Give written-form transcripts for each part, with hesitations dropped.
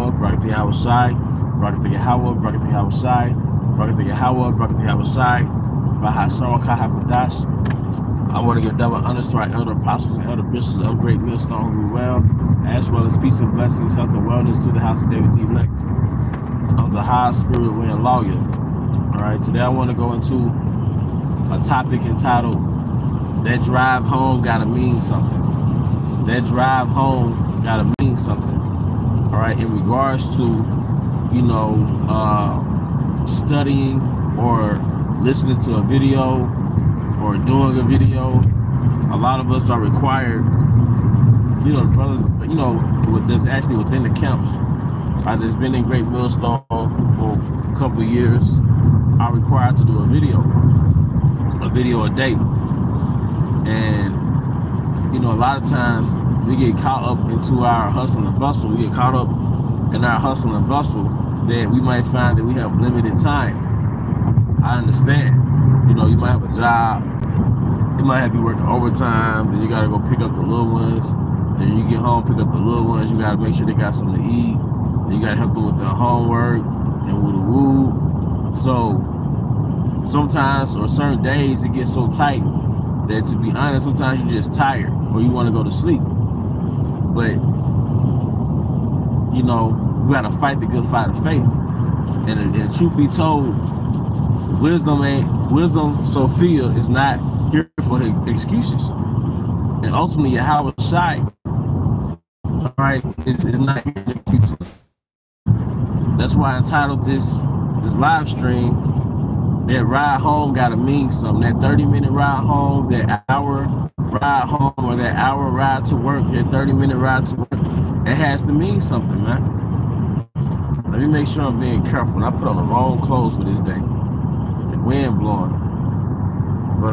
Yahweh, Barakatah Yahweh Shai, Barakatah Yahweh, Barakatah Yahweh Shai, Barakatah Yahweh, Barakatah Yahweh Shai, Bahasar Kahakodash. I want to give double honors to our elder apostles and elder bishops of Great Millstone who be well, as well as peace and blessings, health and wellness to the house of David the elect. I was a high spirit wind lawyer. All right, today I want to go into a topic entitled, That Drive Home Gotta Mean Something. That drive home gotta mean something. All right, in regards to, you know, studying or listening to a video or doing a video, a lot of us are required, you know, brothers, you know, with this actually within the camps. I just been in Great Millstone for a couple of years. I'm required to do a video a day. And, you know, a lot of times we get caught up into our hustle and bustle. We get caught up in our hustle and bustle that we might find that we have limited time. I understand. You know, you might have a job. It might have you working overtime. Then you got to go pick up the little ones. Then you get home, pick up the little ones. You got to make sure they got something to eat. Then you got to help them with their homework and woo-woo. So sometimes or certain days it gets so tight that, to be honest, sometimes you're just tired or you want to go to sleep. But, you know, you got to fight the good fight of faith. And truth be told, wisdom, Sophia, is not here for excuses. And ultimately, Yahweh Shai, all right, is not here for excuses. That's why I entitled this live stream, That Ride Home Gotta Mean Something. That 30-minute ride home, that hour ride home, or that hour ride to work, that 30-minute ride to work, it has to mean something, man. Let me make sure I'm being careful. I put on the wrong clothes for this day. The wind blowing. But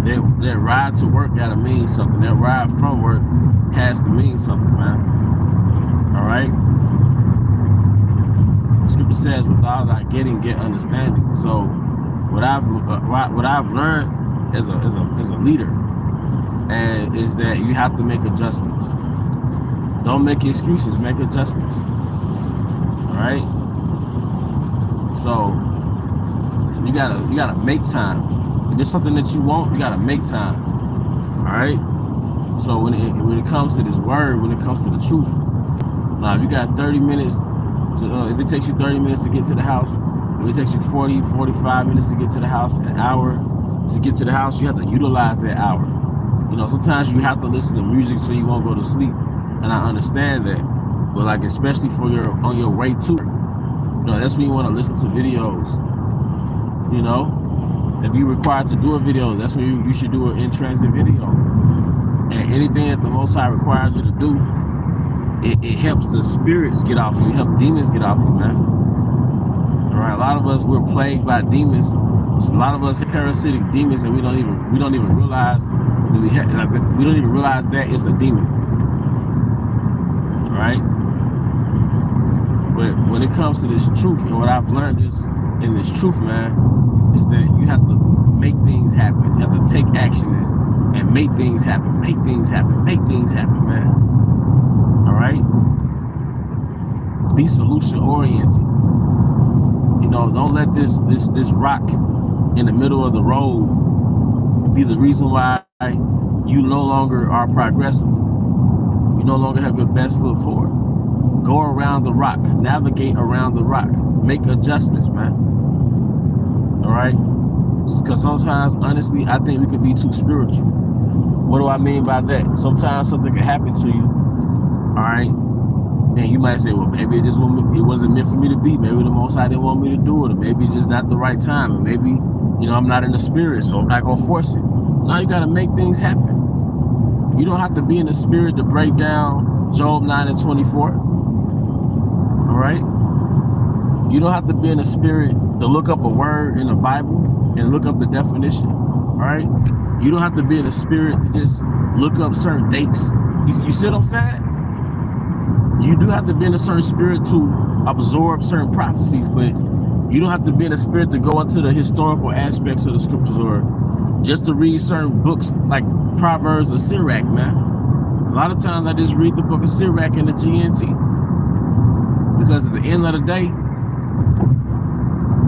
that ride to work gotta mean something. That ride from work has to mean something, man. All right. The scripture says, "With all thy getting, get understanding." So, what I've learned as a leader, and is that you have to make adjustments. Don't make excuses. Make adjustments. All right. So you gotta make time. If there's something that you want, you gotta make time. All right. So when it comes to this word, when it comes to the truth, now if you got 30 minutes, if it takes you 30 minutes to get to the house, if it takes you 40, 45 minutes to get to the house, an hour to get to the house, you have to utilize that hour. You know, sometimes you have to listen to music so you won't go to sleep, and I understand that. But like, especially on your way to it, you know, that's when you want to listen to videos. You know, if you're required to do a video, that's when you should do an in-transit video. And anything that the Most High requires you to do, it helps the spirits get off you. It helps demons get off you, man. All right, a lot of us, we're plagued by demons. A lot of us have parasitic demons, and we don't even realize that we don't even realize that it's a demon. All right. But when it comes to this truth, and what I've learned in this truth, man, is that you have to make things happen. You have to take action and make things happen. Make things happen. Make things happen, man. All right. Be solution oriented. You know, don't let this rock in the middle of the road be the reason why you no longer are progressive. You no longer have your best foot forward. Go around the rock, navigate around the rock, make adjustments, man. All right? Because sometimes, honestly, I think we could be too spiritual. What do I mean by that? Sometimes something can happen to you, all right? And you might say, well, maybe it wasn't meant for me to be. Maybe the Most High didn't want me to do it, or maybe it's just not the right time, or maybe, you know, I'm not in the spirit, so I'm not going to force it. Now you got to make things happen. You don't have to be in the spirit to break down Job 9:24. All right? You don't have to be in the spirit to look up a word in the Bible and look up the definition. All right? You don't have to be in the spirit to just look up certain dates. You see what I'm saying? You do have to be in a certain spirit to absorb certain prophecies, but you don't have to be in a spirit to go into the historical aspects of the scriptures, or just to read certain books like Proverbs or Sirach, man. lot of times I just read the book of Sirach and the GNT, because at the end of the day,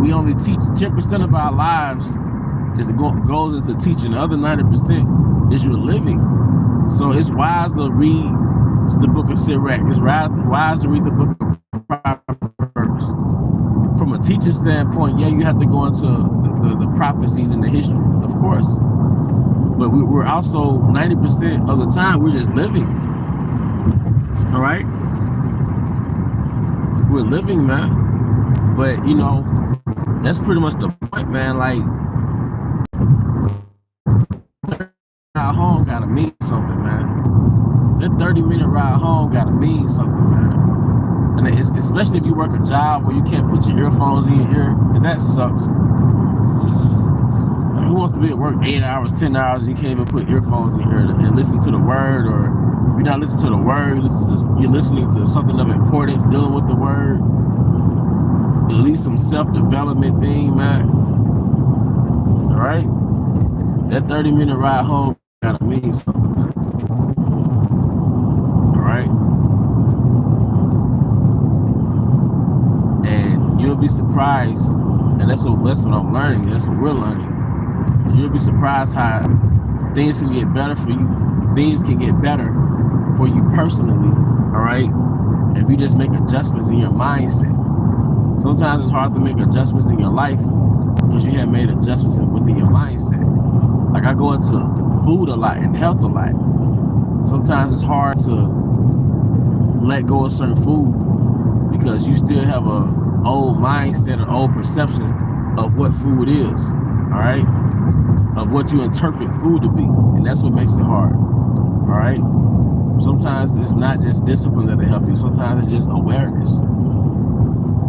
we only teach 10% of our lives goes into teaching. The other 90% is your living. So it's wise to read the book of Sirach. It's wise to read the book of Proverbs. From a teacher standpoint, yeah, you have to go into the prophecies and the history, of course. But we're also 90% of the time we're just living. All right, we're living, man. But you know, that's pretty much the point, man. Like, ride home gotta mean something, man. That 30-minute ride home gotta mean something, man. And especially if you work a job where you can't put your earphones in your ear, and that sucks. Who wants to be at work 8 hours, 10 hours, and you can't even put earphones in your ear and listen to the word? Or you're not listening to the word, you're listening to something of importance, dealing with the word. At least some self-development thing, man. All right? That 30-minute ride home gotta mean something, man. All right? And you'll be surprised, and that's what I'm learning, that's what we're learning. You'll be surprised how things can get better for you. Things can get better for you personally, all right? If you just make adjustments in your mindset. Sometimes it's hard to make adjustments in your life because you have made adjustments within your mindset. Like, I go into food a lot and health a lot. Sometimes it's hard to let go of certain food because you still have a old mindset, an old perception of what food is, all right? Of what you interpret food to be. And that's what makes it hard, all right? Sometimes it's not just discipline that'll help you. Sometimes it's just awareness.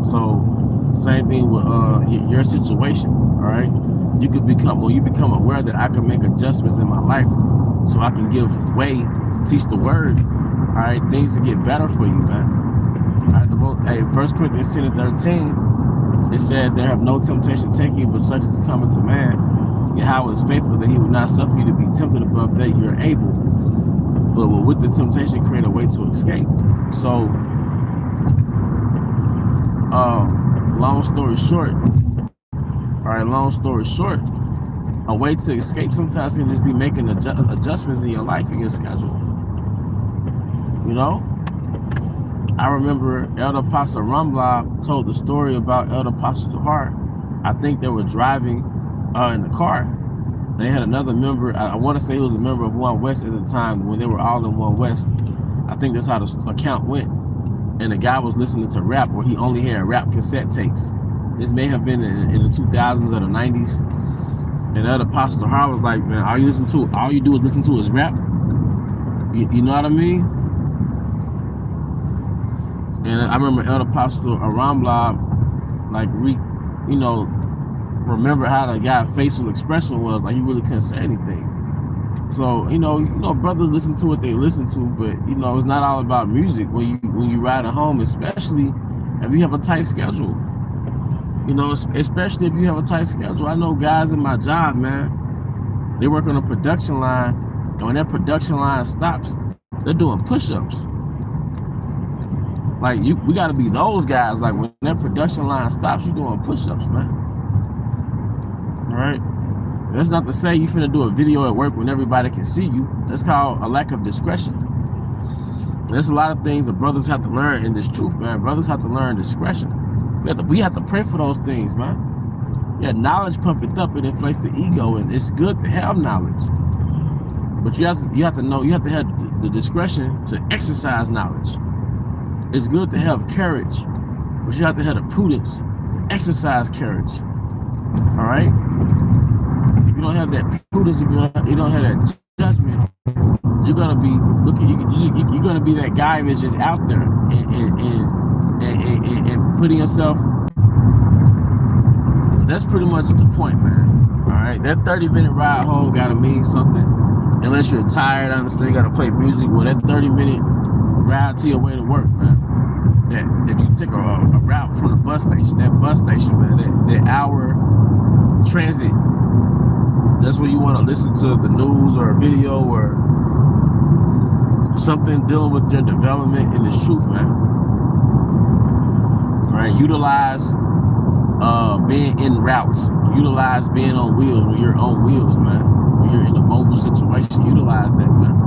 So same thing with your situation, all right? You become aware that I can make adjustments in my life so I can give way to teach the word, all right? Things to get better for you, man. All right, 1 Corinthians 10 and 13, it says, there have no temptation taking you, but such as coming to man. Yahweh is faithful that he will not suffer you to be tempted above that you're able, but will with the temptation create a way to escape. So, long story short, a way to escape sometimes can just be making adjustments in your life and your schedule. You know? I remember Elder Pastor Rumblab told the story about Elder Pastor Tahar. I think they were driving in the car. They had another member, I want to say he was a member of One West at the time when they were all in One West. I think that's how the account went. And the guy was listening to rap where he only had rap cassette tapes. This may have been in the 2000s or the 90s. And Elder Pastor Tahar was like, man, all you do is listen to is rap. You know what I mean? And I remember Elder Pastor Rumblab, like, remember how the guy's facial expression was, like he really couldn't say anything. So, you know, brothers listen to what they listen to, but it's not all about music when you ride at home, especially if you have a tight schedule. Especially if you have a tight schedule. I know guys in my job, man, they work on a production line, and when that production line stops, they're doing push-ups. Like, we gotta be those guys. Like, when that production line stops, you doing push-ups, man. All right? That's not to say you finna do a video at work when everybody can see you. That's called a lack of discretion. There's a lot of things that brothers have to learn in this truth, man. Brothers have to learn discretion. We have to pray for those things, man. Yeah, knowledge puffeth up and inflates the ego, and it's good to have knowledge. But you have to have the discretion to exercise knowledge. It's good to have courage, but you have to have the prudence to exercise courage. All right? If you don't have that prudence, if you don't have that judgment, you're gonna be you're gonna be that guy that's just out there and putting yourself. That's pretty much the point, man. All right, that 30-minute ride home gotta mean something. Unless you're tired, I understand you gotta play music. Well, that 30-minute ride to your way to work, man. That if you take a route from the bus station, man, that hour transit, that's where you want to listen to the news or a video or something dealing with your development in this truth, man. All right, utilize being en route. Utilize being on wheels when you're on wheels, man. When you're in a mobile situation, utilize that, man.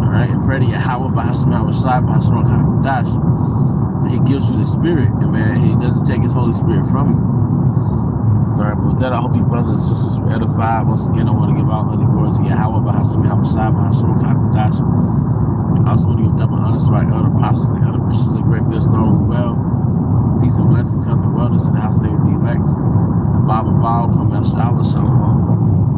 All right, and pray to Yahweh, Bahashem, Hawashai, Bahashem, Hakadosh. He gives you the spirit, and man, he doesn't take his Holy Spirit from you. All right, but with that, I hope you brothers and sisters were edified. Once again, I want to give out honey glory to Yahweh, Bahashem, Hawashai, Bahashem, Hakadosh. I also want to give double honor to our elder apostles and elder bishops of great wisdom. Well, peace and blessings, health and wellness in the house of the elect. Bible, come out, shalom.